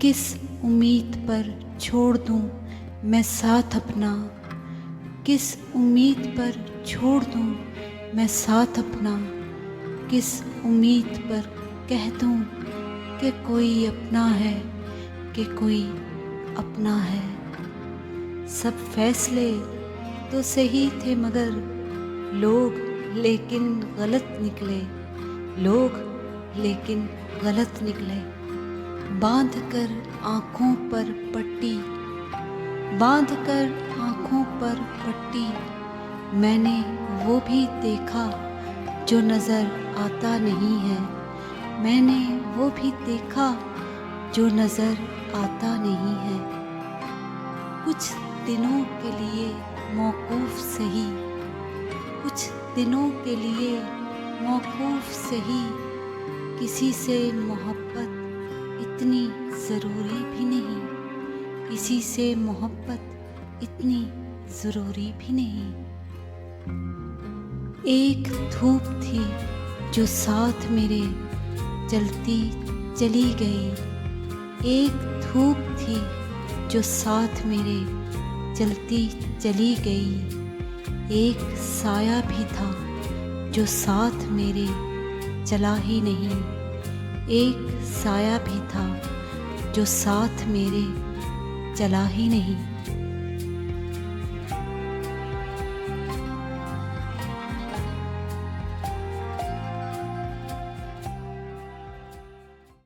किस उम्मीद पर छोड़ दूं मैं साथ अपना, किस उम्मीद पर छोड़ दूं मैं साथ अपना, किस उम्मीद पर कह दूं कि कोई अपना है, कि कोई अपना है। सब फैसले तो सही थे मगर लोग लेकिन गलत निकले, लोग लेकिन गलत निकले। बांध कर आँखों पर पट्टी, बांध कर आँखों पर पट्टी, मैंने वो भी देखा जो नज़र आता नहीं है, मैंने वो भी देखा जो नज़र आता नहीं है। कुछ दिनों के लिए मौकूफ़ सही, कुछ दिनों के लिए मौकूफ़ सही, किसी से मोहब्बत इतनी ज़रूरी भी नहीं, किसी से मोहब्बत इतनी ज़रूरी भी नहीं। एक धूप थी जो साथ मेरे जलती चली गई, एक धूप थी जो साथ मेरे जलती चली गई। एक साया भी था जो साथ मेरे चला ही नहीं, एक साया भी था जो साथ मेरे चला ही नहीं।